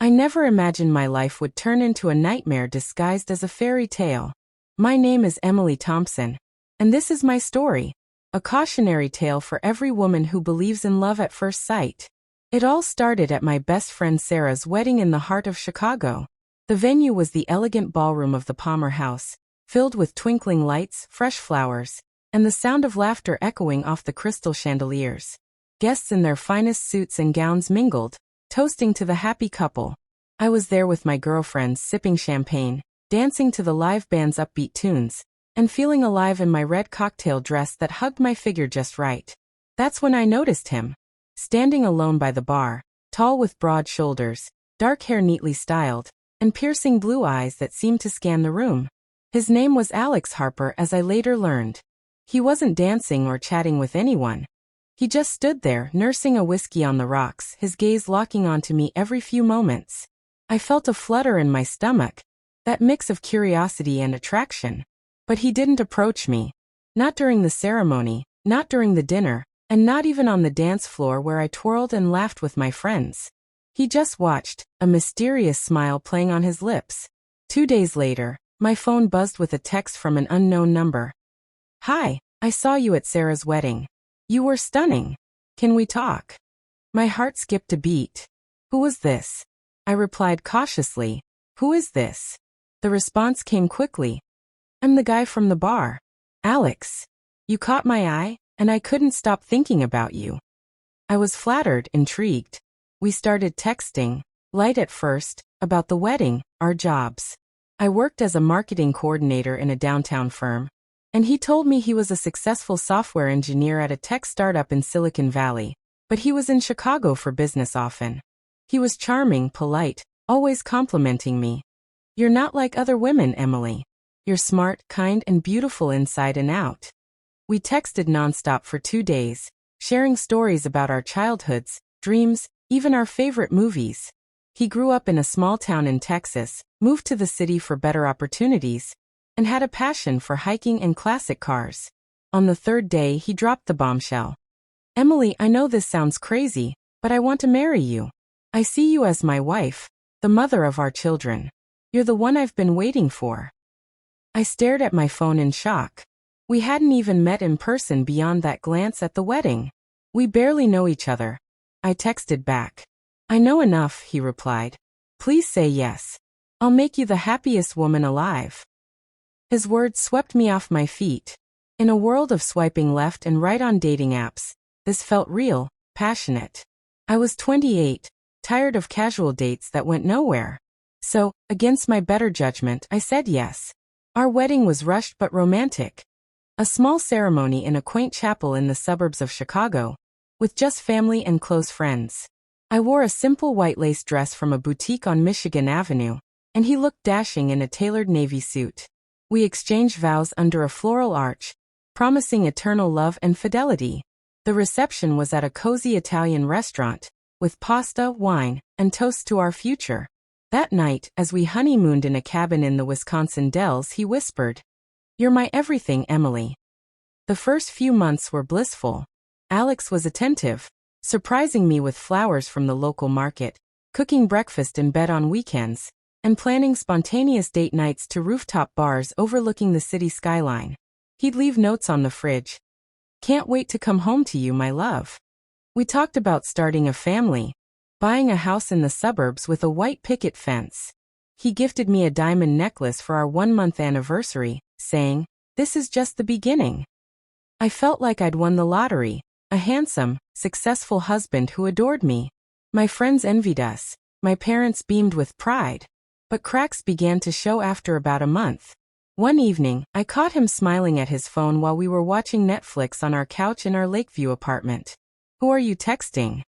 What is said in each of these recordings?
I never imagined my life would turn into a nightmare disguised as a fairy tale. My name is Emily Thompson, and this is my story, a cautionary tale for every woman who believes in love at first sight. It all started at my best friend Sarah's wedding in the heart of Chicago. The venue was the elegant ballroom of the Palmer House, filled with twinkling lights, fresh flowers, and the sound of laughter echoing off the crystal chandeliers. Guests in their finest suits and gowns mingled, toasting to the happy couple. I was there with my girlfriends, sipping champagne, dancing to the live band's upbeat tunes, and feeling alive in my red cocktail dress that hugged my figure just right. That's when I noticed him. Standing alone by the bar, tall with broad shoulders, dark hair neatly styled, and piercing blue eyes that seemed to scan the room. His name was Alex Harper, as I later learned. He wasn't dancing or chatting with anyone. He just stood there, nursing a whiskey on the rocks, his gaze locking onto me every few moments. I felt a flutter in my stomach, that mix of curiosity and attraction. But he didn't approach me. Not during the ceremony, not during the dinner, and not even on the dance floor where I twirled and laughed with my friends. He just watched, a mysterious smile playing on his lips. 2 days later, my phone buzzed with a text from an unknown number. "Hi, I saw you at Sarah's wedding. You were stunning. Can we talk?" My heart skipped a beat. "Who was this?" I replied cautiously. "Who is this?" The response came quickly. "I'm the guy from the bar. Alex. You caught my eye, and I couldn't stop thinking about you." I was flattered, intrigued. We started texting, light at first, about the wedding, our jobs. I worked as a marketing coordinator in a downtown firm, and he told me he was a successful software engineer at a tech startup in Silicon Valley, but he was in Chicago for business often. He was charming, polite, always complimenting me. "You're not like other women, Emily. You're smart, kind, and beautiful inside and out." We texted nonstop for 2 days, sharing stories about our childhoods, dreams, even our favorite movies. He grew up in a small town in Texas, moved to the city for better opportunities, and had a passion for hiking and classic cars. On the 3rd day, he dropped the bombshell. "Emily, I know this sounds crazy, but I want to marry you. I see you as my wife, the mother of our children. You're the one I've been waiting for." I stared at my phone in shock. We hadn't even met in person beyond that glance at the wedding. "We barely know each other." I texted back. "I know enough," he replied. "Please say yes. I'll make you the happiest woman alive." His words swept me off my feet. In a world of swiping left and right on dating apps, this felt real, passionate. I was 28, tired of casual dates that went nowhere. So, against my better judgment, I said yes. Our wedding was rushed but romantic. A small ceremony in a quaint chapel in the suburbs of Chicago, with just family and close friends. I wore a simple white lace dress from a boutique on Michigan Avenue, and he looked dashing in a tailored navy suit. We exchanged vows under a floral arch, promising eternal love and fidelity. The reception was at a cozy Italian restaurant, with pasta, wine, and toasts to our future. That night, as we honeymooned in a cabin in the Wisconsin Dells, he whispered, "You're my everything, Emily." The first few months were blissful. Alex was attentive, surprising me with flowers from the local market, cooking breakfast in bed on weekends, and planning spontaneous date nights to rooftop bars overlooking the city skyline. He'd leave notes on the fridge. "Can't wait to come home to you, my love." We talked about starting a family, buying a house in the suburbs with a white picket fence. He gifted me a diamond necklace for our 1-month anniversary, saying, "This is just the beginning." I felt like I'd won the lottery, a handsome, successful husband who adored me. My friends envied us, my parents beamed with pride. But cracks began to show after about a month. One evening, I caught him smiling at his phone while we were watching Netflix on our couch in our Lakeview apartment. "Who are you texting?"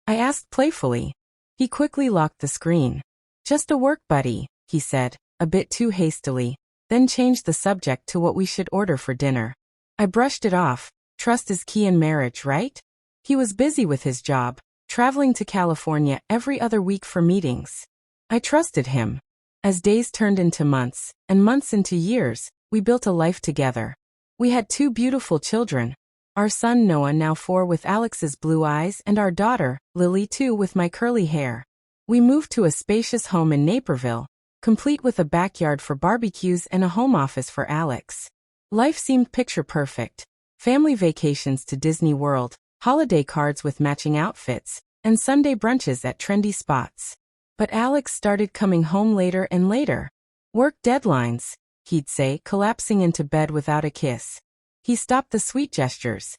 I asked playfully. He quickly locked the screen. "Just a work buddy," he said, a bit too hastily, then changed the subject to what we should order for dinner. I brushed it off. Trust is key in marriage, right? He was busy with his job, traveling to California every other week for meetings. I trusted him. As days turned into months, and months into years, we built a life together. We had 2 beautiful children. Our son Noah, now 4, with Alex's blue eyes, and our daughter, Lily, 2, with my curly hair. We moved to a spacious home in Naperville, complete with a backyard for barbecues and a home office for Alex. Life seemed picture perfect. Family vacations to Disney World, holiday cards with matching outfits, and Sunday brunches at trendy spots. But Alex started coming home later and later. Work deadlines, he'd say, collapsing into bed without a kiss. He stopped the sweet gestures.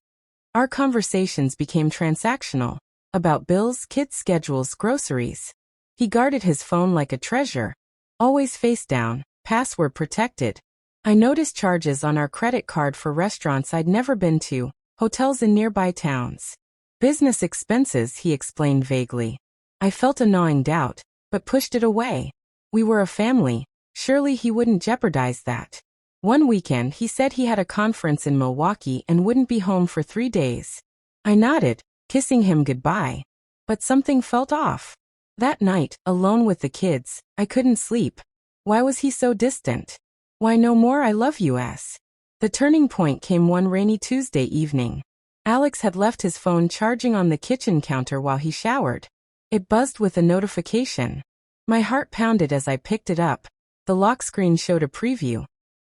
Our conversations became transactional, about bills, kids' schedules, groceries. He guarded his phone like a treasure, always face down, password protected. I noticed charges on our credit card for restaurants I'd never been to, hotels in nearby towns. Business expenses, he explained vaguely. I felt a gnawing doubt, but pushed it away. We were a family, surely he wouldn't jeopardize that. One weekend he said he had a conference in Milwaukee and wouldn't be home for 3 days. I nodded, kissing him goodbye. But something felt off. That night, alone with the kids, I couldn't sleep. Why was he so distant? Why no more I love you-s? The turning point came one rainy Tuesday evening. Alex had left his phone charging on the kitchen counter while he showered. It buzzed with a notification. My heart pounded as I picked it up. The lock screen showed a preview.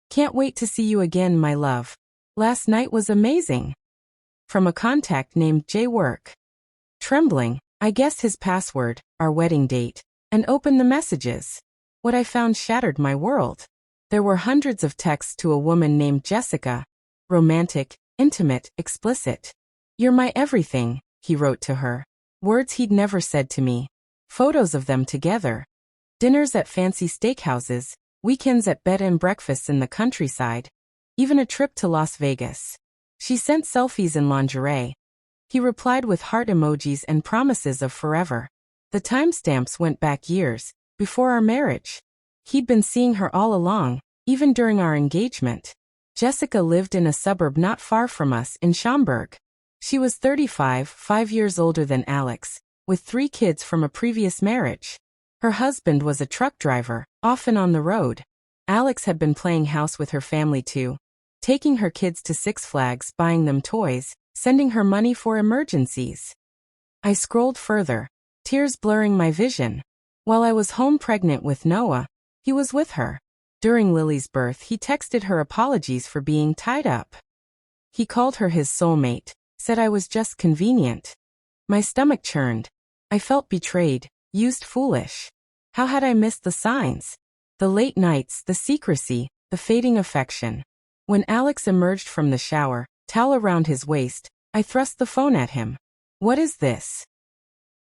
Can't wait to see you again, my love. Last night was amazing. From a contact named J. Work. Trembling, I guessed his password, our wedding date, and opened the messages. What I found shattered my world. There were hundreds of texts to a woman named Jessica. Romantic, intimate, explicit. You're my everything, he wrote to her. Words he'd never said to me. Photos of them together. Dinners at fancy steakhouses, weekends at bed and breakfasts in the countryside. Even a trip to Las Vegas. She sent selfies in lingerie. He replied with heart emojis and promises of forever. The timestamps went back years, before our marriage. He'd been seeing her all along, even during our engagement. Jessica lived in a suburb not far from us in Schaumburg. She was 35, 5 years older than Alex, with 3 kids from a previous marriage. Her husband was a truck driver, often on the road. Alex had been playing house with her family too, taking her kids to Six Flags, buying them toys, sending her money for emergencies. I scrolled further, tears blurring my vision. While I was home pregnant with Noah, he was with her. During Lily's birth, he texted her apologies for being tied up. He called her his soulmate, said I was just convenient. My stomach churned. I felt betrayed, used, foolish. How had I missed the signs? The late nights, the secrecy, the fading affection. When Alex emerged from the shower, towel around his waist, I thrust the phone at him. What is this?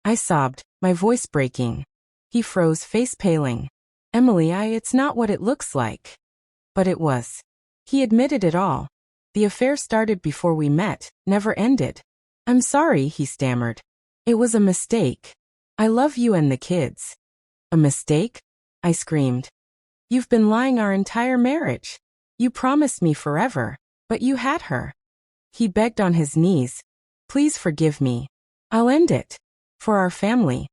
I sobbed, my voice breaking. He froze, face paling. Emily, it's not what it looks like. But it was. He admitted it all. The affair started before we met, never ended. I'm sorry, he stammered. It was a mistake. I love you and the kids. A mistake? I screamed. You've been lying our entire marriage. You promised me forever, but you had her. He begged on his knees. Please forgive me. I'll end it. For our family.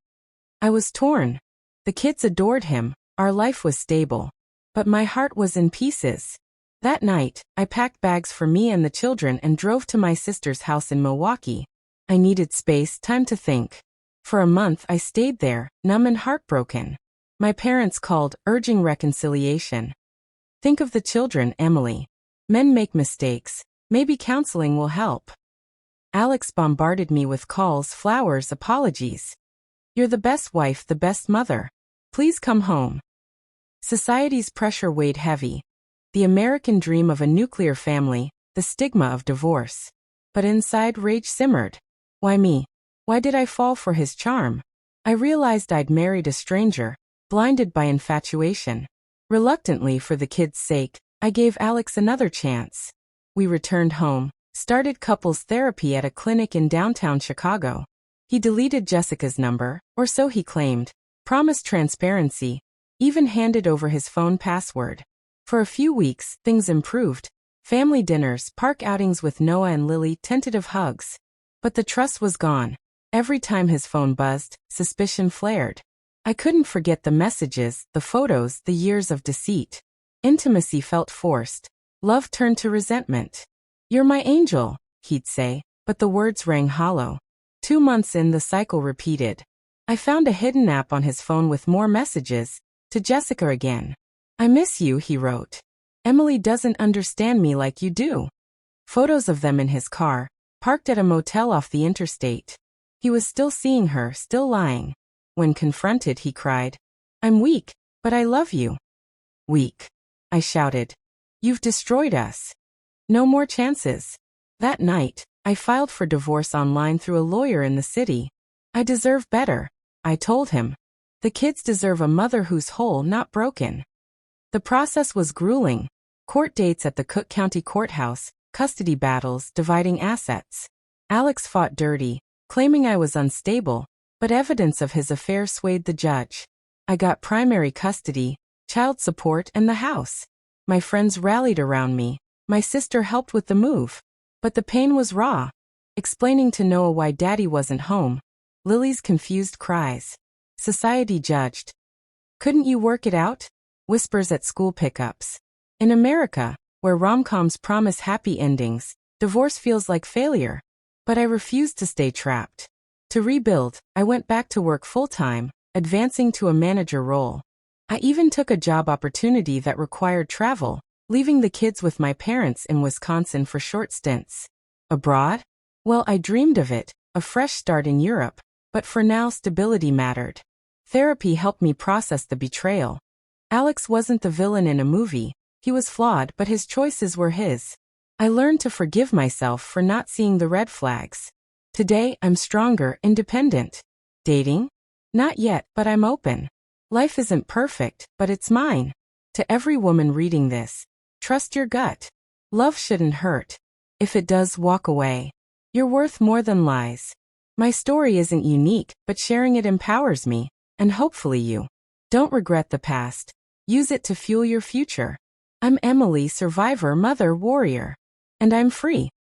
I was torn. The kids adored him, our life was stable. But my heart was in pieces. That night, I packed bags for me and the children and drove to my sister's house in Milwaukee. I needed space, time to think. For a month I stayed there, numb and heartbroken. My parents called, urging reconciliation. Think of the children, Emily. Men make mistakes. Maybe counseling will help. Alex bombarded me with calls, flowers, apologies. You're the best wife, the best mother. Please come home. Society's pressure weighed heavy. The American dream of a nuclear family, the stigma of divorce. But inside rage simmered. Why me? Why did I fall for his charm? I realized I'd married a stranger, blinded by infatuation. Reluctantly, for the kids' sake, I gave Alex another chance. We returned home, started couples therapy at a clinic in downtown Chicago. He deleted Jessica's number, or so he claimed, promised transparency, even handed over his phone password. For a few weeks, things improved. Family dinners, park outings with Noah and Lily, tentative hugs. But the trust was gone. Every time his phone buzzed, suspicion flared. I couldn't forget the messages, the photos, the years of deceit. Intimacy felt forced. Love turned to resentment. You're my angel, he'd say, but the words rang hollow. 2 months in, the cycle repeated. I found a hidden app on his phone with more messages. To Jessica again. I miss you, he wrote. Emily doesn't understand me like you do. Photos of them in his car, parked at a motel off the interstate. He was still seeing her, still lying. When confronted, he cried, I'm weak, but I love you. Weak. I shouted. You've destroyed us. No more chances. That night, I filed for divorce online through a lawyer in the city. I deserve better, I told him. The kids deserve a mother who's whole, not broken. The process was grueling. Court dates at the Cook County Courthouse, custody battles, dividing assets. Alex fought dirty, claiming I was unstable, but evidence of his affair swayed the judge. I got primary custody, child support, and the house. My friends rallied around me. My sister helped with the move. But the pain was raw. Explaining to Noah why Daddy wasn't home. Lily's confused cries. Society judged. Couldn't you work it out? Whispers at school pickups. In America, where rom-coms promise happy endings, divorce feels like failure. But I refused to stay trapped. To rebuild, I went back to work full-time, advancing to a manager role. I even took a job opportunity that required travel, leaving the kids with my parents in Wisconsin for short stints. Abroad? Well, I dreamed of it, a fresh start in Europe, but for now stability mattered. Therapy helped me process the betrayal. Alex wasn't the villain in a movie. He was flawed, but his choices were his. I learned to forgive myself for not seeing the red flags. Today, I'm stronger, independent. Dating? Not yet, but I'm open. Life isn't perfect, but it's mine. To every woman reading this, trust your gut. Love shouldn't hurt. If it does, walk away. You're worth more than lies. My story isn't unique, but sharing it empowers me, and hopefully you. Don't regret the past. Use it to fuel your future. I'm Emily, survivor, mother, warrior. And I'm free.